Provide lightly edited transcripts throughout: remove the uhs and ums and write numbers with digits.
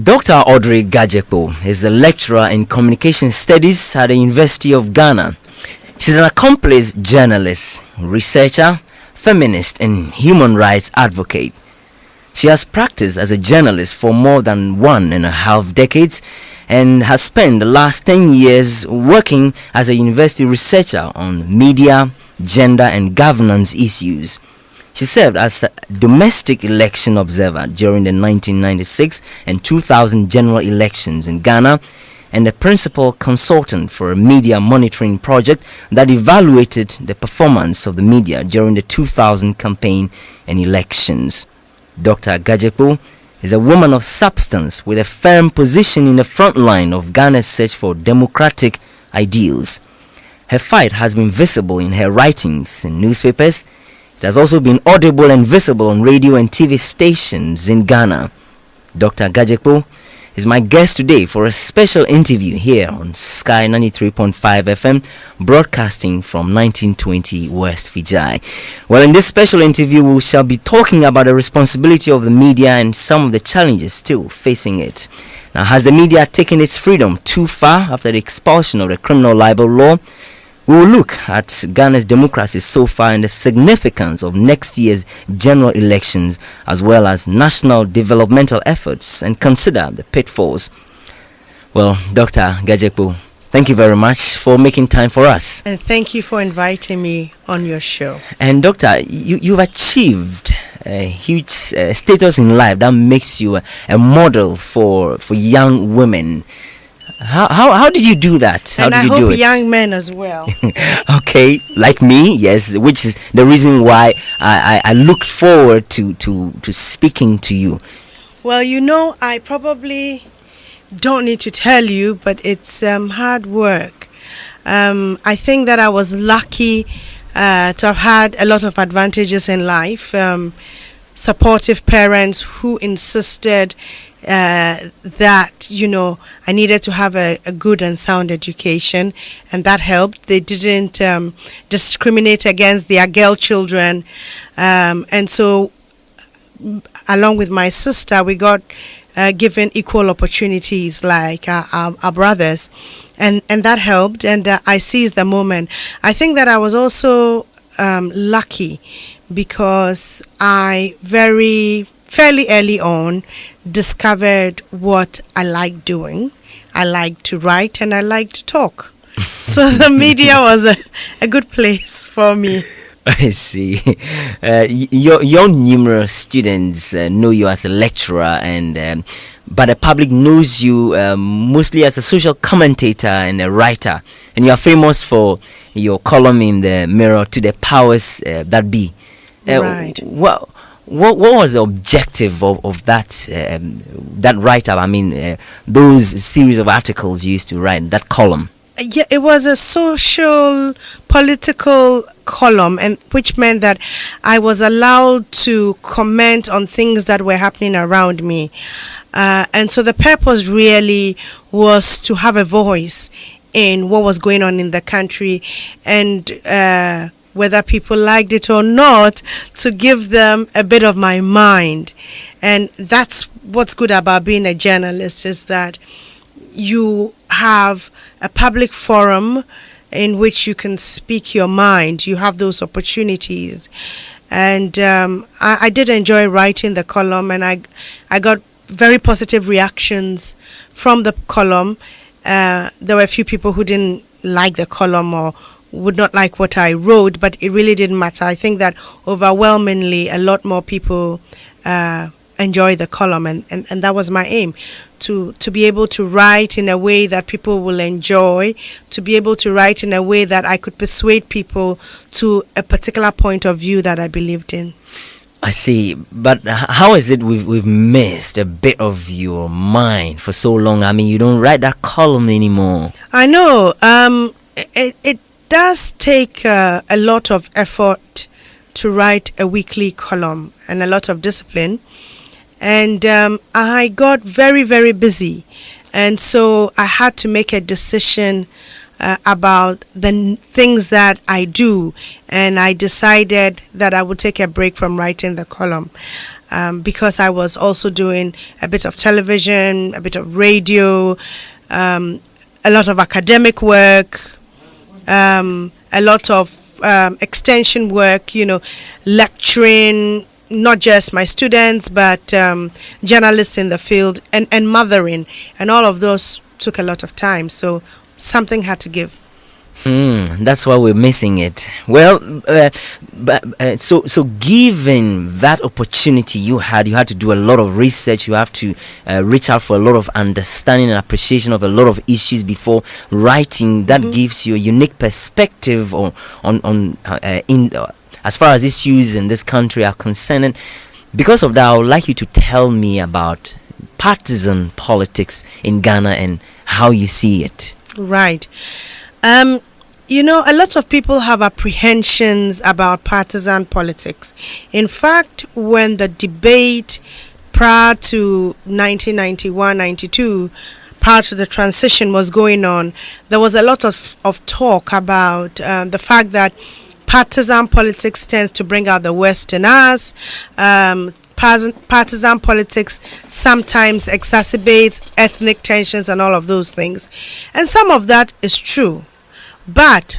Dr. Audrey Gajekpo is a lecturer in communication studies at the University of Ghana. She's an accomplished journalist, researcher, feminist, and human rights advocate. She has practiced as a journalist for more than 1.5 decades and has spent the last 10 years working as a university researcher on media, gender, and governance issues. She served as a domestic election observer during the 1996 and 2000 general elections in Ghana and a principal consultant for a media monitoring project that evaluated the performance of the media during the 2000 campaign and elections. Dr. Gajekpo is a woman of substance with a firm position in the front line of Ghana's search for democratic ideals. Her fight has been visible in her writings in newspapers. It has also been audible and visible on radio and TV stations in Ghana. Dr. Gajekpo is my guest today for a special interview here on Sky 93.5 FM, broadcasting from 1920 West Fijai. Well, in this special interview, we shall be talking about the responsibility of the media and some of the challenges still facing it. Now, has the media taken its freedom too far after the expulsion of the criminal libel law? We will look at Ghana's democracy so far and the significance of next year's general elections as well as national developmental efforts and consider the pitfalls. Well, Dr. Gajekpo, thank you very much for making time for us. And thank you for inviting me on your show. And Doctor, you've achieved a huge status in life that makes you a model for young women. How did you do that? How and did I you hope do it? young men as well. Okay, like me, yes, which is the reason why I looked forward to speaking to you. Well, you know, I probably don't need to tell you, but it's hard work. I think that I was lucky to have had a lot of advantages in life. Supportive parents who insisted that, you know, I needed to have a good and sound education, and that helped. They didn't discriminate against their girl children, and so along with my sister, we got given equal opportunities like our brothers, and that helped, and I seized the moment. I think that I was also lucky because I fairly early on discovered what I like doing. I like to write and I like to talk. So the media was a good place for me. I see. Your numerous students know you as a lecturer, and but the public knows you mostly as a social commentator and a writer. And you are famous for your column in the Mirror to the powers that be. Right. What was the objective of that write-up? I mean, those series of articles you used to write, that column. Yeah, it was a social, political column, and which meant that I was allowed to comment on things that were happening around me. And so the purpose really was to have a voice in what was going on in the country, and whether people liked it or not, to give them a bit of my mind. And that's what's good about being a journalist, is that you have a public forum in which you can speak your mind. You have those opportunities. And I did enjoy writing the column, and I got very positive reactions from the column. There were a few people who didn't like the column or would not like what I wrote, but it really didn't matter. I think that overwhelmingly a lot more people enjoy the column, and that was my aim, to be able to write in a way that people will enjoy, to be able to write in a way that I could persuade people to a particular point of view that I believed in. I see, but how is it we've missed a bit of your mind for so long? I mean, you don't write that column anymore. I know. It does take a lot of effort to write a weekly column and a lot of discipline. And I got very, very busy. And so I had to make a decision about the things that I do. And I decided that I would take a break from writing the column. because I was also doing a bit of television, a bit of radio, a lot of academic work, a lot of extension work, lecturing, not just my students, but journalists in the field, and mothering. And all of those took a lot of time. So something had to give. That's why we're missing it. Well, so given that opportunity you had to do a lot of research. You have to reach out for a lot of understanding and appreciation of a lot of issues before writing. That gives you a unique perspective as far as issues in this country are concerned. And because of that, I would like you to tell me about partisan politics in Ghana and how you see it. Right. A lot of people have apprehensions about partisan politics. In fact, when the debate prior to 1991-92, prior to the transition was going on, there was a lot of talk about the fact that partisan politics tends to bring out the worst in us. Partisan politics sometimes exacerbates ethnic tensions and all of those things. And some of that is true. But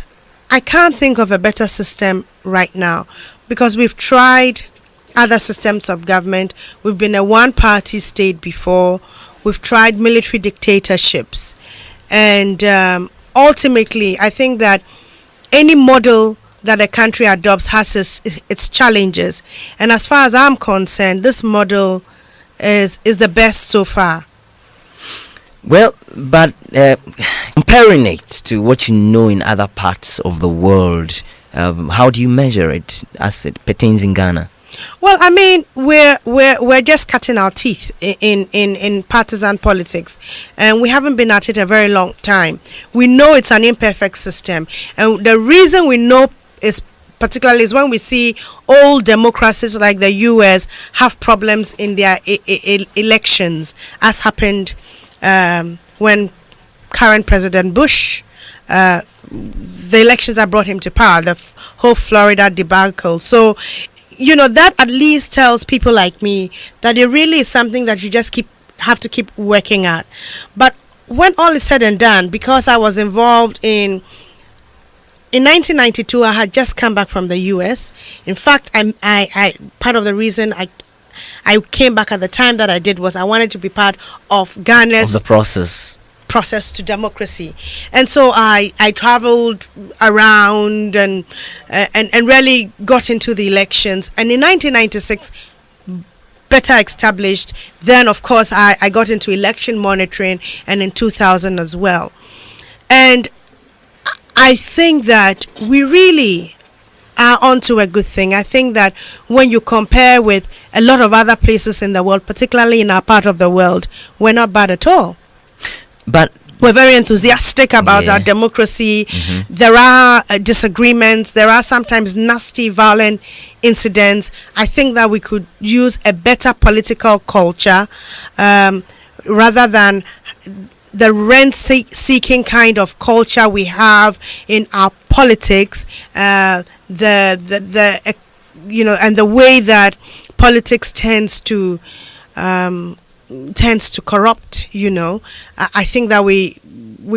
I can't think of a better system right now, because we've tried other systems of government. We've been a one-party state before. We've tried military dictatorships. And ultimately, I think that any model that a country adopts has its challenges. And as far as I'm concerned, this model is the best so far. Well, but comparing it to what you know in other parts of the world, how do you measure it as it pertains in Ghana? Well, I mean, we're just cutting our teeth in partisan politics, and we haven't been at it a very long time. We know it's an imperfect system, and the reason we know is particularly is when we see old democracies like the US have problems in their elections, as happened when current President Bush, the elections that brought him to power, the whole Florida debacle. So, that at least tells people like me that it really is something that you just have to keep working at. But when all is said and done, because I was involved in 1992, I had just come back from the US. In fact, I part of the reason I came back at the time that I did was I wanted to be part of Ghana's process to democracy. And so I traveled around and really got into the elections. And in 1996, better established, then of course I got into election monitoring, and in 2000 as well. And I think that we really are onto a good thing. I think that when you compare with a lot of other places in the world, particularly in our part of the world, we're not bad at all. But we're very enthusiastic about our democracy. There are disagreements. There are sometimes nasty, violent incidents. I think that we could use a better political culture rather than the rent-seeking kind of culture we have in our politics, and the way that politics tends to corrupt. I think that we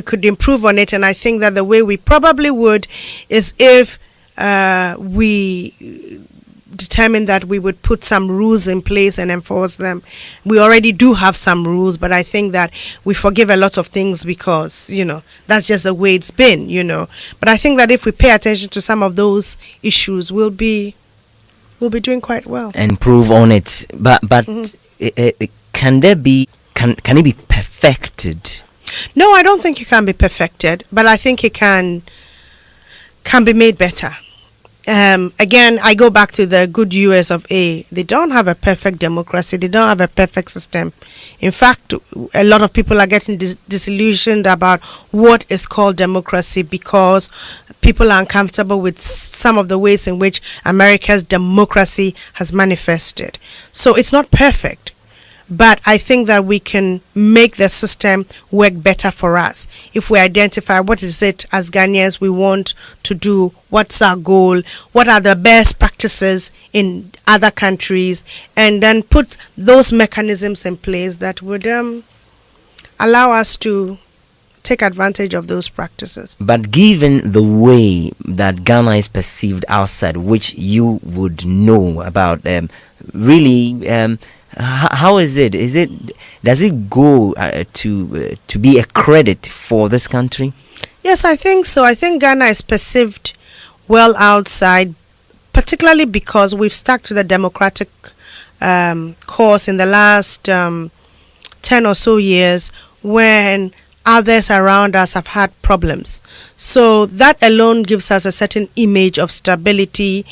could improve on it, and I think that the way we probably would is if we determined that we would put some rules in place and enforce them. We already do have some rules, but I think that we forgive a lot of things because, that's just the way it's been, But I think that if we pay attention to some of those issues, we'll be doing quite well. And improve on it. But can it be perfected? No, I don't think it can be perfected, but I think it can be made better. Again, I go back to the good US of A. They don't have a perfect democracy. They don't have a perfect system. In fact, a lot of people are getting disillusioned about what is called democracy because people are uncomfortable with some of the ways in which America's democracy has manifested. So it's not perfect, But I think that we can make the system work better for us if we identify what is it as Ghanaians we want to do, what's our goal, what are the best practices in other countries, and then put those mechanisms in place that would allow us to take advantage of those practices. But given the way that Ghana is perceived outside, which you would know about, really, how is it? Does it go to be a credit for this country? Yes, I think so. I think Ghana is perceived well outside, particularly because we've stuck to the democratic course in the last 10 or so years, when others around us have had problems. So that alone gives us a certain image of stability.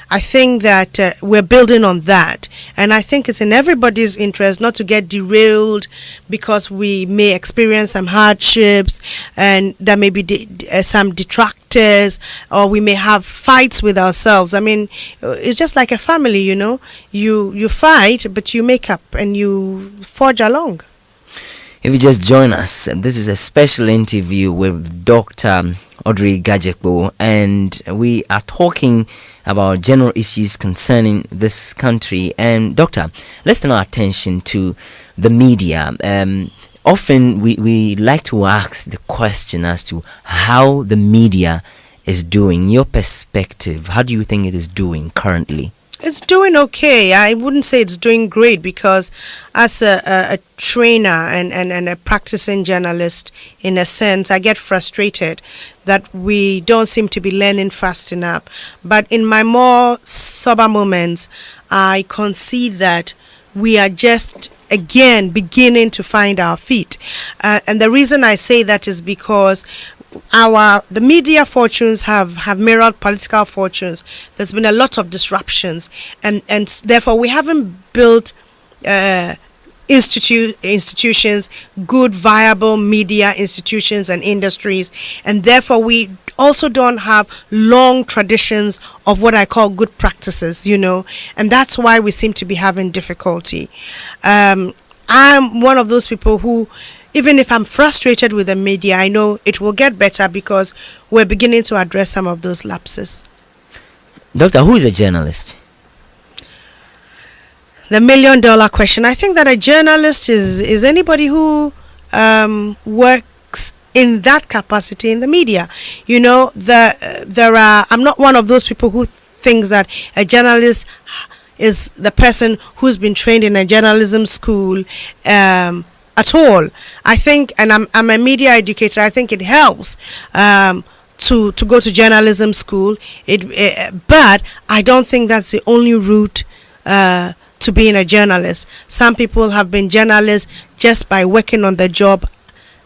I think that we're building on that. And I think it's in everybody's interest not to get derailed because we may experience some hardships and there may be some detractors, or we may have fights with ourselves. I mean, it's just like a family, you know. You fight, but you make up and you forge along. If you just join us, this is a special interview with Dr. Audrey Gadzekpo, and we are talking about general issues concerning this country. And Doctor, let's turn our attention to the media. Often we like to ask the question as to how the media is doing. Your perspective, how do you think it is doing currently? It's doing okay. I wouldn't say it's doing great, because as a trainer and a practicing journalist, in a sense, I get frustrated that we don't seem to be learning fast enough. But in my more sober moments, I concede that we are just again beginning to find our feet. And the reason I say that is because the media fortunes have mirrored political fortunes. There's been a lot of disruptions, and therefore we haven't built institutions, good viable media institutions and industries, and therefore we also don't have long traditions of what I call good practices, you know, and that's why we seem to be having difficulty. I'm one of those people who, even if I'm frustrated with the media, I know it will get better because we're beginning to address some of those lapses. Doctor, who is a journalist? The $1,000,000 question. I think that a journalist is anybody who works in that capacity in the media. You know, I'm not one of those people who thinks that a journalist is the person who's been trained in a journalism school at all. I think, and I'm a media educator, I think it helps to go to journalism school. But I don't think that's the only route to being a journalist. Some people have been journalists just by working on the job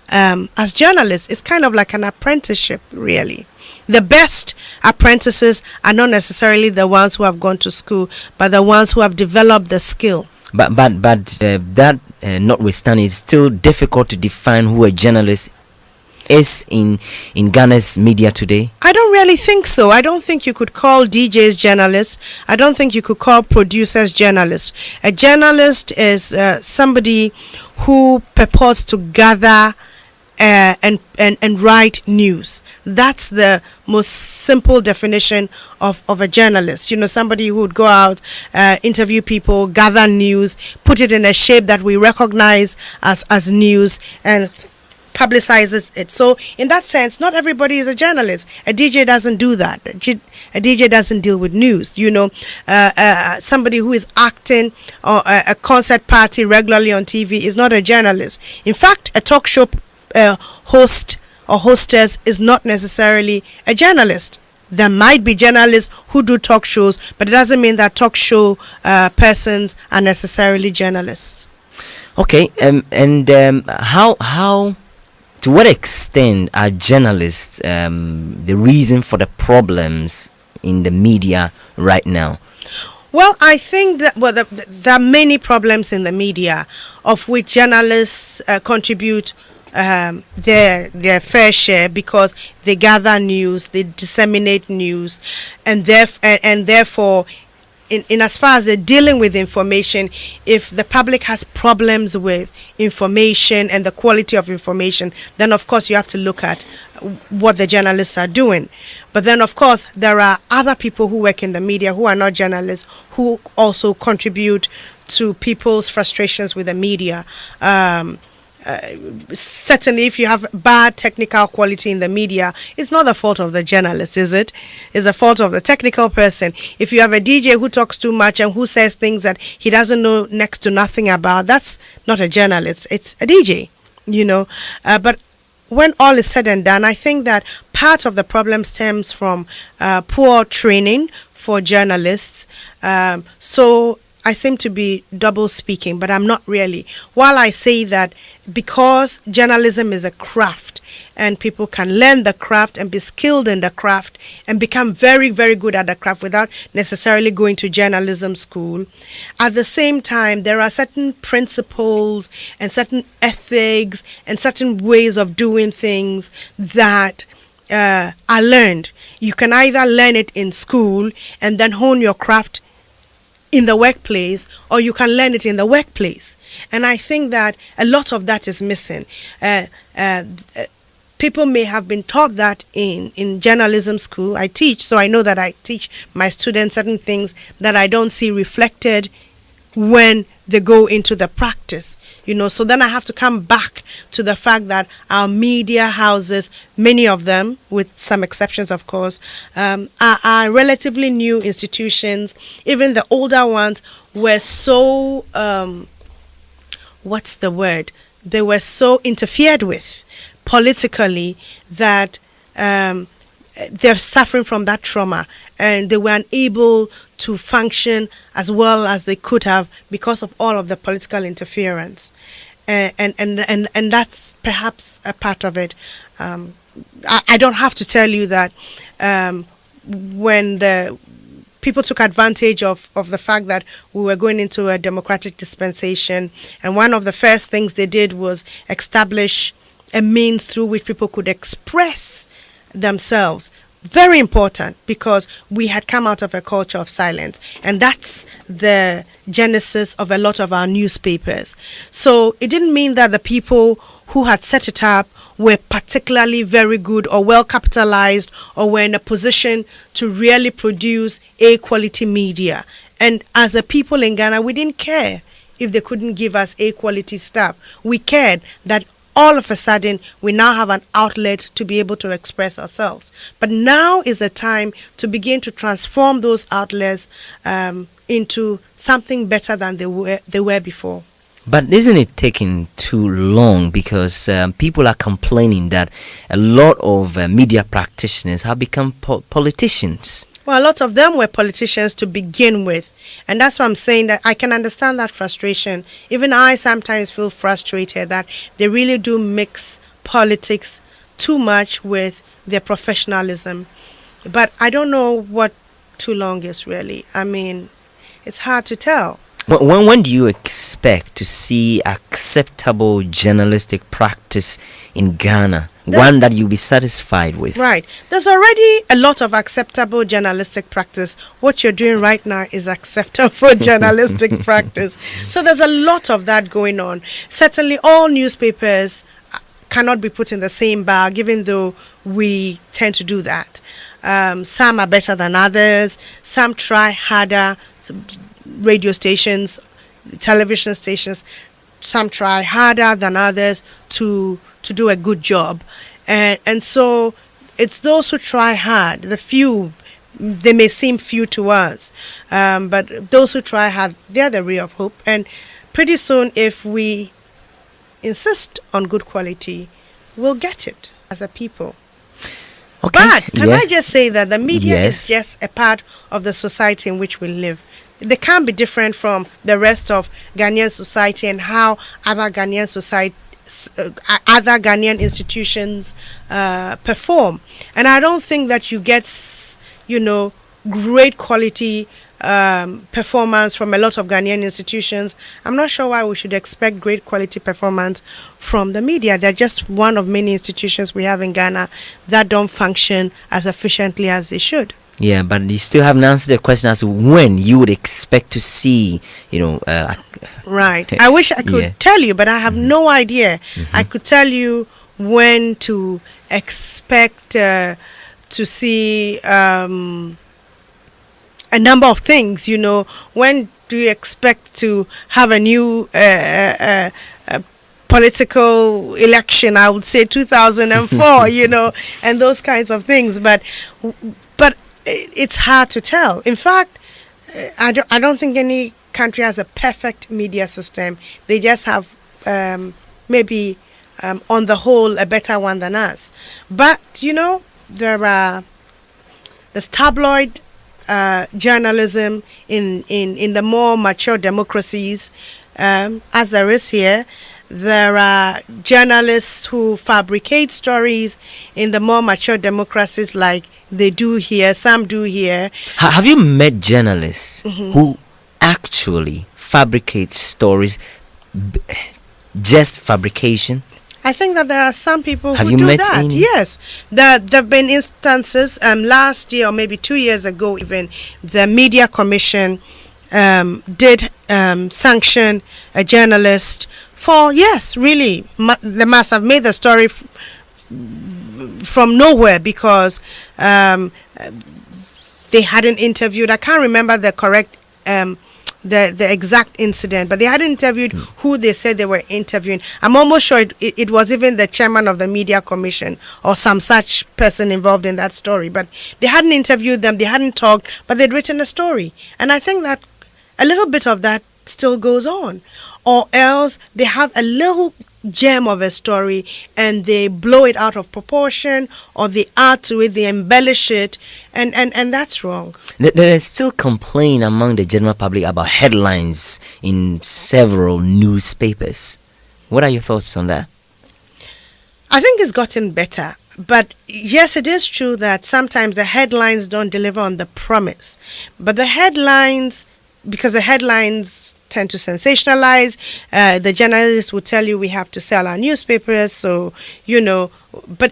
as journalists. It's kind of like an apprenticeship, really. The best apprentices are not necessarily the ones who have gone to school, but the ones who have developed the skill. But that notwithstanding, it's still difficult to define who a journalist is in Ghana's media today. I don't really think so. I don't think you could call DJs journalists. I don't think you could call producers journalists. A journalist is somebody who purports to gather and write news. That's the most simple definition of a journalist. You know, somebody who would go out, interview people, gather news, put it in a shape that we recognize as news, and publicizes it. So in that sense, not everybody is a journalist. A DJ doesn't do that. A DJ doesn't deal with news. You know, somebody who is acting or a concert party regularly on TV is not a journalist. In fact, a talk show host or hostess is not necessarily a journalist. There might be journalists who do talk shows, but it doesn't mean that talk show persons are necessarily journalists. Okay, how to what extent are journalists the reason for the problems in the media right now? Well, I think that there are many problems in the media, of which journalists contribute their fair share, because they gather news, they disseminate news, and therefore in as far as they're dealing with information, if the public has problems with information and the quality of information, then of course you have to look at what the journalists are doing. But then of course there are other people who work in the media who are not journalists, who also contribute to people's frustrations with the media. Certainly if you have bad technical quality in the media, it's not the fault of the journalist, is it? It's the fault of the technical person. If you have a DJ who talks too much and who says things that he doesn't know next to nothing about, that's not a journalist, it's a DJ, but when all is said and done, I think that part of the problem stems from poor training for journalists. So I seem to be double speaking, but I'm not really. While I say that because journalism is a craft and people can learn the craft and be skilled in the craft and become very, very good at the craft without necessarily going to journalism school, at the same time, there are certain principles and certain ethics and certain ways of doing things that are learned. You can either learn it in school and then hone your craft in the workplace, or you can learn it in the workplace. And I think that a lot of that is missing. People may have been taught that in journalism school. I teach, so I know that I teach my students certain things that I don't see reflected when they go into the practice, so then I have to come back to the fact that our media houses, many of them, with some exceptions of course, are relatively new institutions. Even the older ones were so, what's the word? They were so interfered with politically that they're suffering from that trauma, and they were unable to function as well as they could have because of all of the political interference, and that's perhaps a part of it. I don't have to tell you that when the people took advantage of the fact that we were going into a democratic dispensation, and one of the first things they did was establish a means through which people could express themselves. Very important, because we had come out of a culture of silence, and that's the genesis of a lot of our newspapers. So it didn't mean that the people who had set it up were particularly very good or well capitalized or were in a position to really produce a quality media. And as a people in Ghana, we didn't care if they couldn't give us a quality stuff. We cared that all of a sudden, we now have an outlet to be able to express ourselves. But now is the time to begin to transform those outlets into something better than they were before. But isn't it taking too long? Because people are complaining that a lot of media practitioners have become politicians. Well, a lot of them were politicians to begin with. And that's why I'm saying that I can understand that frustration. Even I sometimes feel frustrated that they really do mix politics too much with their professionalism. But I don't know what too long is really. I mean, it's hard to tell. When do you expect to see acceptable journalistic practice in Ghana? One that you'll be satisfied with? Right. There's already a lot of acceptable journalistic practice. What you're doing right now is acceptable journalistic practice. So there's a lot of that going on. Certainly all newspapers cannot be put in the same bag, even though we tend to do that. Some are better than others. Some try harder. Radio stations, television stations, some try harder than others to do a good job, and so it's those who try hard, the few. They may seem few to us, but those who try hard, they're the ray of hope. And pretty soon, if we insist on good quality, we'll get it as a people. Okay. But can I just say that the media Yes. is just a part of the society in which we live. They can't be different from the rest of Ghanaian society and how other Ghanaian other Ghanaian institutions perform. And I don't think that you get, great quality performance from a lot of Ghanaian institutions. I'm not sure why we should expect great quality performance from the media. They're just one of many institutions we have in Ghana that don't function as efficiently as they should. Yeah, but you still haven't answered the question as to when you would expect to see, Right. I wish I could Yeah. tell you, but I have no idea. I could tell you when to expect to see a number of things. When do you expect to have a new political election? I would say 2004, and those kinds of things. But it's hard to tell. In fact, I don't think any country has a perfect media system. They just have maybe on the whole a better one than us. But there's tabloid journalism in the more mature democracies, as there is here. There are journalists who fabricate stories in the more mature democracies, like they do here, some do here. Have you met journalists who actually fabricate stories, just fabrication? I think that there are some people Have who you do met that. any? Yes, there have been instances. Last year or maybe 2 years ago, even the Media Commission did sanction a journalist for really they must have made the story from nowhere because they hadn't interviewed. I can't remember the correct the exact incident, but they hadn't interviewed who they said they were interviewing. I'm almost sure it was even the chairman of the Media Commission or some such person involved in that story. But they hadn't interviewed them, they hadn't talked, but they'd written a story. And I think that a little bit of that still goes on. Or else they have a little gem of a story and they blow it out of proportion, or they add to it, they embellish it, and that's wrong. There is still complaint among the general public about headlines in several newspapers. What are your thoughts on that? I think it's gotten better. But yes, it is true that sometimes the headlines don't deliver on the promise. But the headlines, because the headlines tend to sensationalize, the journalists will tell you we have to sell our newspapers, so but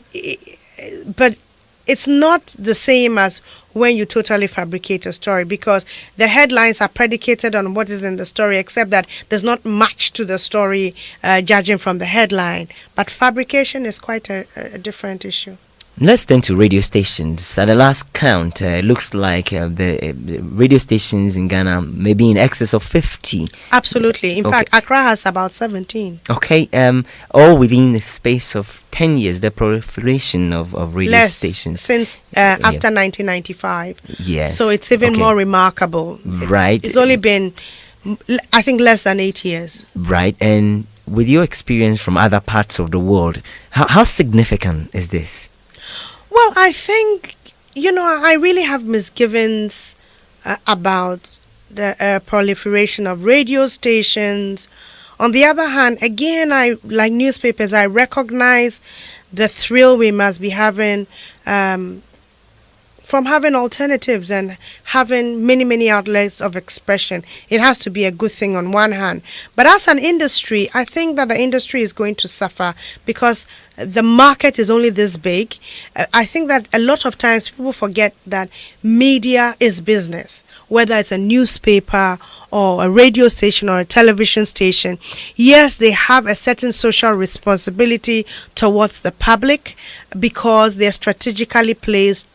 it's not the same as when you totally fabricate a story, because the headlines are predicated on what is in the story, except that there's not much to the story judging from the headline. But fabrication is quite a different issue. Let's turn to radio stations. At the last count, it looks like the radio stations in Ghana may be in excess of 50. Absolutely. In Okay. fact, Accra has about 17. Okay, all within the space of 10 years, the proliferation of radio Less stations. since after 1995. Yes. So it's even Okay. more remarkable. Right. It's only been, I think, less than 8 years. Right, and with your experience from other parts of the world, how significant is this? Well, I think, I really have misgivings about the proliferation of radio stations. On the other hand, again, like newspapers, I recognize the thrill we must be having from having alternatives and having many, many outlets of expression. It has to be a good thing on one hand. But as an industry, I think that the industry is going to suffer because the market is only this big. I think that a lot of times people forget that media is business, whether it's a newspaper or a radio station or a television station. Yes, they have a certain social responsibility towards the public because they're strategically placed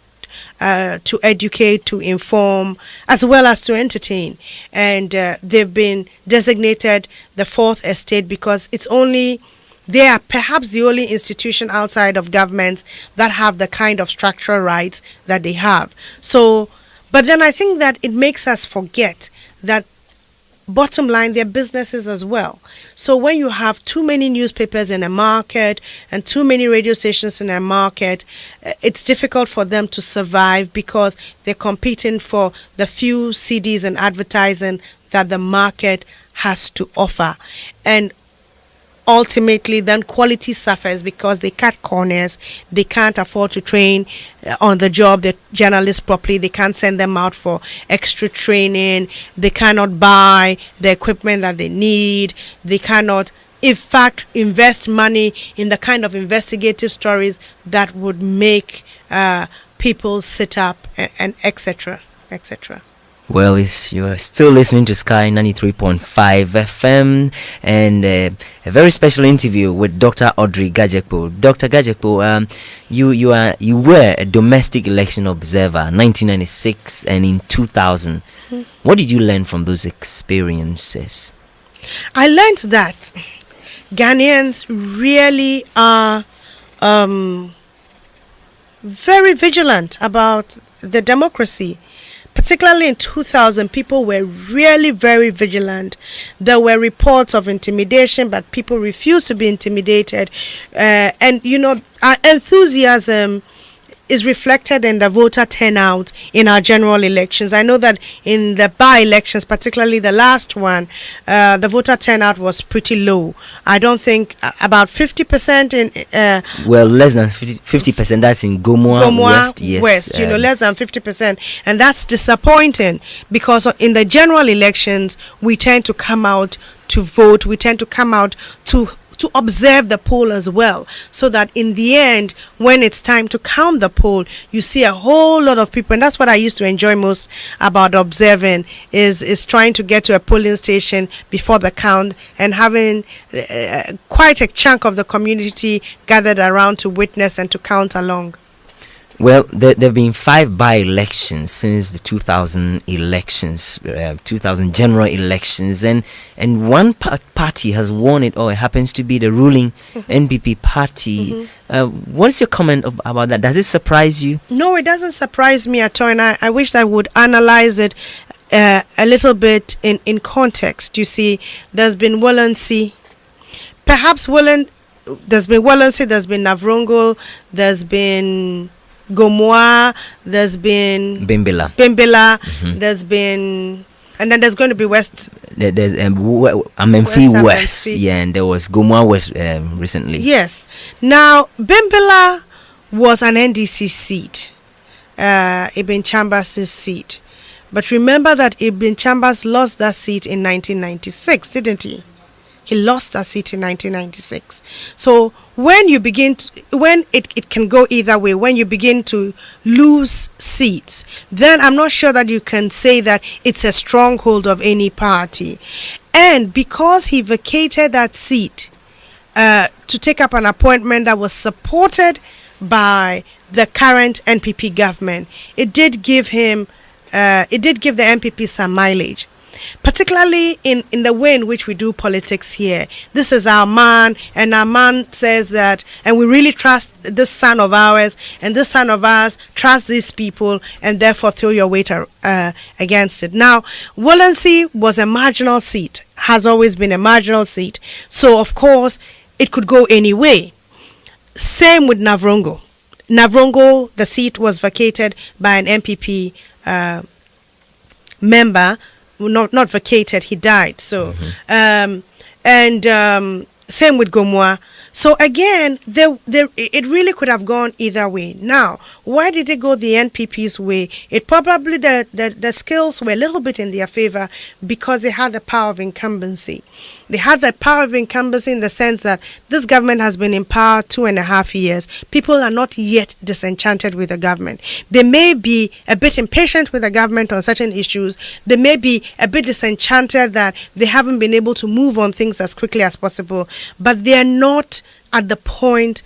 to educate, to inform, as well as to entertain. And they've been designated the fourth estate because they are perhaps the only institution outside of governments that have the kind of structural rights that they have. So, but then I think that it makes us forget that bottom line, they're businesses as well. So when you have too many newspapers in a market and too many radio stations in a market, it's difficult for them to survive because they're competing for the few CDs and advertising that the market has to offer. And ultimately, then quality suffers because they cut corners. They can't afford to train on the job the journalists properly. They can't send them out for extra training. They cannot buy the equipment that they need. They cannot, in fact, invest money in the kind of investigative stories that would make people sit up and etc. etc. Well, you are still listening to Sky 93.5 FM, and a very special interview with Dr. Audrey Gajekpo. Dr. Gajekpo, you were a domestic election observer, 1996 and in 2000. Mm-hmm. What did you learn from those experiences? I learned that Ghanaians really are very vigilant about the democracy. Particularly in 2000, people were really very vigilant. There were reports of intimidation, but people refused to be intimidated. And, our enthusiasm is reflected in the voter turnout in our general elections. I know that in the by-elections, particularly the last one, the voter turnout was pretty low. I don't think about 50% in... well, less than 50%. That's in Gomoa West. Yes, West, less than 50%. And that's disappointing because in the general elections, we tend to come out to vote. We tend to come out to observe the poll as well, so that in the end, when it's time to count the poll, you see a whole lot of people. And that's what I used to enjoy most about observing, is trying to get to a polling station before the count and having quite a chunk of the community gathered around to witness and to count along. Well, there have been 5 by-elections since the 2000 elections, 2000 general elections, and one party has won it all. It happens to be the ruling NPP party. What's your comment about that? Does it surprise you? No, it doesn't surprise me at all, and I wish I would analyze it a little bit in context. You see, there's been Walensea, there's been Walensea, there's been Navrongo, there's been Gomoa, there's been Bimbilla, there's been, and then there's going to be West. There's Amenfi West, yeah, and there was Gomoa West recently. Yes. Now, Bimbilla was an NDC seat, Ibn Chambers' seat. But remember that Ibn Chambers lost that seat in 1996, didn't he? He lost that seat in 1996. So when you begin when it can go either way, when you begin to lose seats, then I'm not sure that you can say that it's a stronghold of any party. And because he vacated that seat to take up an appointment that was supported by the current NPP government, it did give the NPP some mileage. Particularly in the way in which we do politics here. This is our man, and our man says that, and we really trust this son of ours, and this son of ours trusts these people, and therefore throw your weight against it. Now, Walensea was a marginal seat, has always been a marginal seat, so of course it could go any way. Same with Navrongo. Navrongo, the seat was vacated by an NPP member. Not vacated, he died. So same with Gomoa. So again, it really could have gone either way. Now, why did it go the NPP's way? It probably the skills were a little bit in their favor because they had the power of incumbency. They had the power of incumbency in the sense that this government has been in power 2.5 years. People are not yet disenchanted with the government. They may be a bit impatient with the government on certain issues. They may be a bit disenchanted that they haven't been able to move on things as quickly as possible. But they are not at the point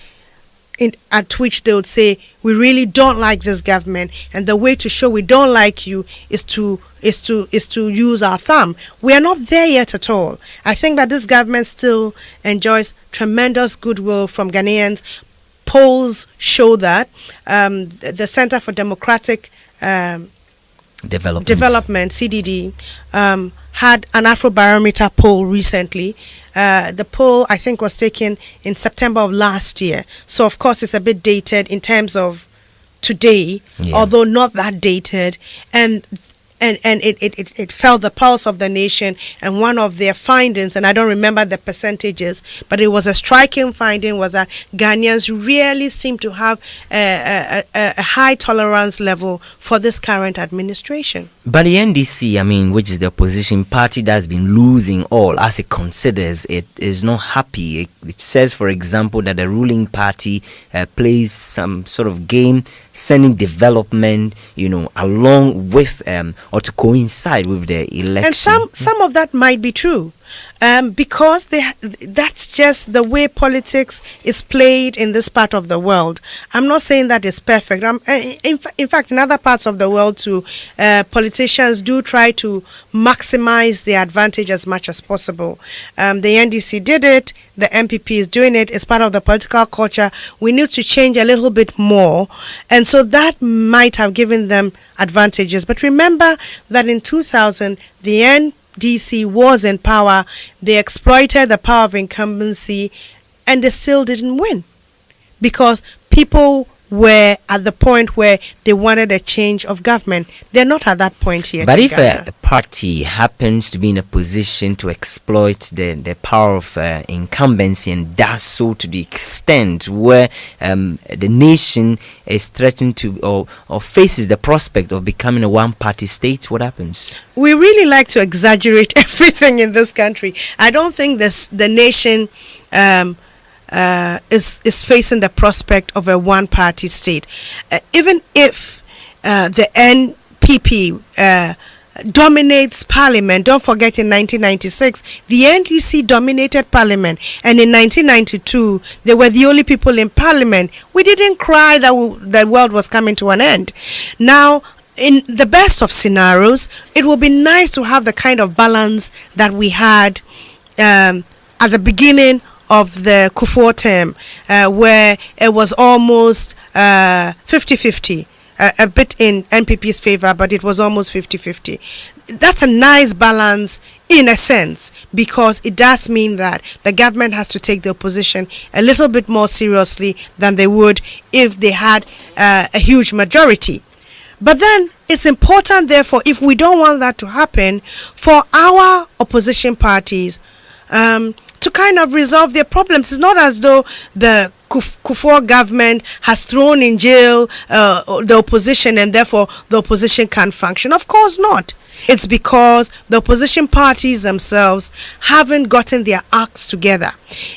at which they would say, we really don't like this government, and the way to show we don't like you is to use our thumb. We are not there yet at all. I think that this government still enjoys tremendous goodwill from Ghanaians. Polls show that. The Center for Democratic Development, CDD, had an Afrobarometer poll recently. The poll, I think, was taken in September of last year. So, of course, it's a bit dated in terms of today, although not that dated. And and it felt the pulse of the nation. And one of their findings, and I don't remember the percentages, but it was a striking finding, was that Ghanaians really seem to have a high tolerance level for this current administration. But the NDC, I mean, which is the opposition party that's been losing all as it considers it, is not happy. It says, for example, that the ruling party plays some sort of game, sending development, along with or to coincide with the election. And some of that might be true, because that's just the way politics is played in this part of the world. I'm not saying that it's perfect. In fact, in other parts of the world too, politicians do try to maximize their advantage as much as possible. The NDC did it. The MPP is doing it. It's part of the political culture. We need to change a little bit more. And so that might have given them advantages. But remember that in 2000, the NDC was in power. They exploited the power of incumbency, and they still didn't win, because people were at the point where they wanted a change of government. They're not at that point yet. But if a party happens to be in a position to exploit the power of incumbency, and does so to the extent where the nation is threatened to or faces the prospect of becoming a one-party state, what happens? We really like to exaggerate everything in this country. I don't think the nation is facing the prospect of a one-party state. Even if the NPP dominates parliament, don't forget in 1996 the NDC dominated parliament, and in 1992 they were the only people in parliament. We didn't cry that the world was coming to an end. Now, in the best of scenarios, it would be nice to have the kind of balance that we had at the beginning of the Kufuor term, where it was almost 50-50, a bit in NPP's favor, but it was almost 50-50. That's a nice balance in a sense, because it does mean that the government has to take the opposition a little bit more seriously than they would if they had a huge majority. But then it's important, therefore, if we don't want that to happen, for our opposition parties to kind of resolve their problems. It's not as though the Kufuor government has thrown in jail the opposition, and therefore the opposition can't function. Of course not. It's because the opposition parties themselves haven't gotten their acts together.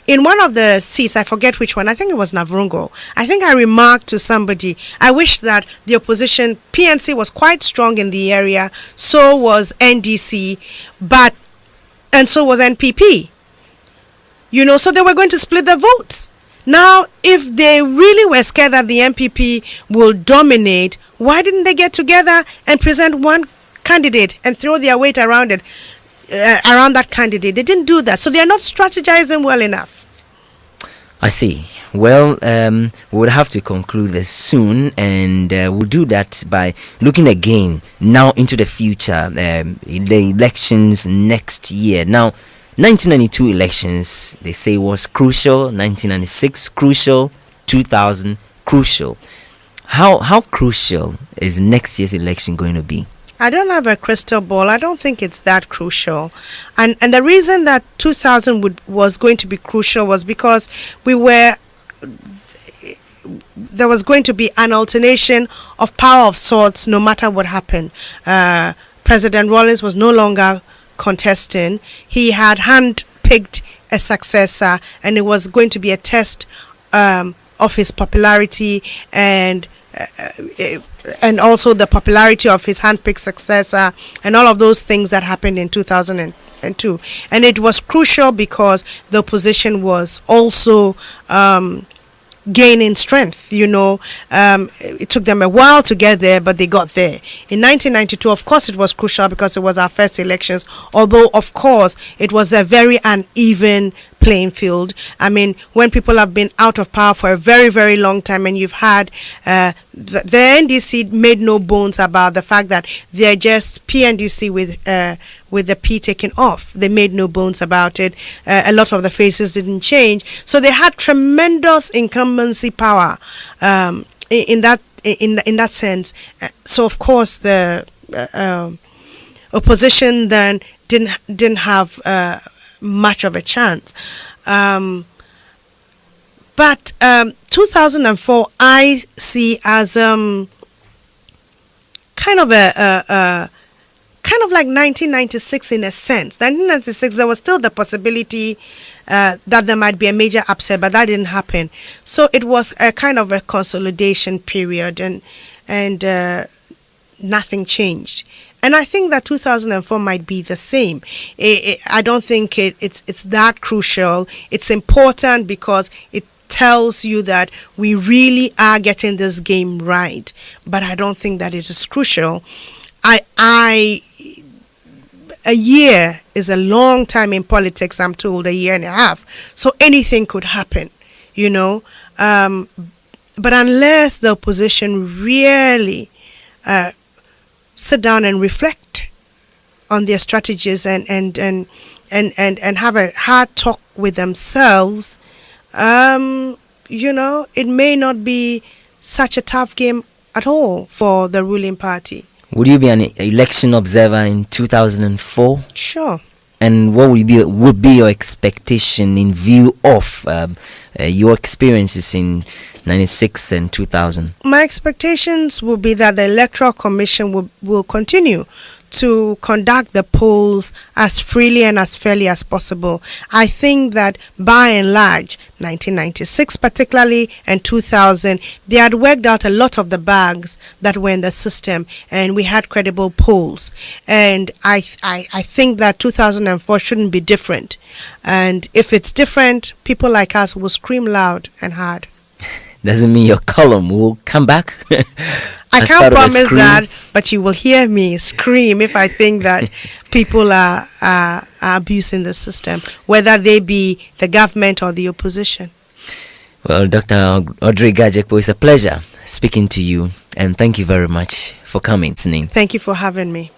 In one of the seats, I forget which one, I think it was Navrungo, I think I remarked to somebody, I wish that the opposition, PNC was quite strong in the area, so was NDC, and so was NPP. So they were going to split the votes. Now, if they really were scared that the NPP will dominate, why didn't they get together and present one candidate and throw their weight around it, around that candidate? They didn't do that. So they are not strategizing well enough. I see. Well, we would have to conclude this soon, and we'll do that by looking again now into the future, the elections next year. Now, 1992 elections, they say, was crucial. 1996 crucial. 2000 crucial. How crucial is next year's election going to be? I don't have a crystal ball. I don't think it's that crucial. And the reason that 2000 was going to be crucial was because there was going to be an alternation of power of sorts no matter what happened. President Rawlings was no longer contesting. He had handpicked a successor, and it was going to be a test of his popularity and also the popularity of his handpicked successor, and all of those things that happened in 2002. And it was crucial because the opposition was also gaining strength. It took them a while to get there, but they got there. In 1992, of course, it was crucial because it was our first elections, although, of course, it was a very uneven playing field. I mean, when people have been out of power for a very, very long time, and you've had the NDC made no bones about the fact that they're just PNDC with the P taken off. They made no bones about it. A lot of the faces didn't change, so they had tremendous incumbency power in that sense. So of course the opposition then didn't have much of a chance. But 2004 I see as kind of like 1996 in a sense. 1996, there was still the possibility that there might be a major upset, but that didn't happen. So it was a kind of a consolidation period, and nothing changed. And I think that 2004 might be the same. I don't think it's that crucial. It's important because it tells you that we really are getting this game right. But I don't think that it is crucial. A year is a long time in politics, I'm told, a year and a half. So anything could happen, you know. But unless the opposition really sit down and reflect on their strategies and have a hard talk with themselves, you know, it may not be such a tough game at all for the ruling party. Would you be an election observer in 2004? Sure. And what would be your expectation in view of your experiences in 96 and 2000? My expectations will be that the Electoral Commission will continue to conduct the polls as freely and as fairly as possible. I think that by and large, 1996 particularly and 2000, they had worked out a lot of the bugs that were in the system, and we had credible polls. And I think that 2004 shouldn't be different. And if it's different, people like us will scream loud and hard. Doesn't mean your column will come back. I can't promise that, but you will hear me scream if I think that people are abusing the system, whether they be the government or the opposition. Well, Dr. Audrey Gajekpo, it's a pleasure speaking to you, and thank you very much for coming, Sning. Thank you for having me.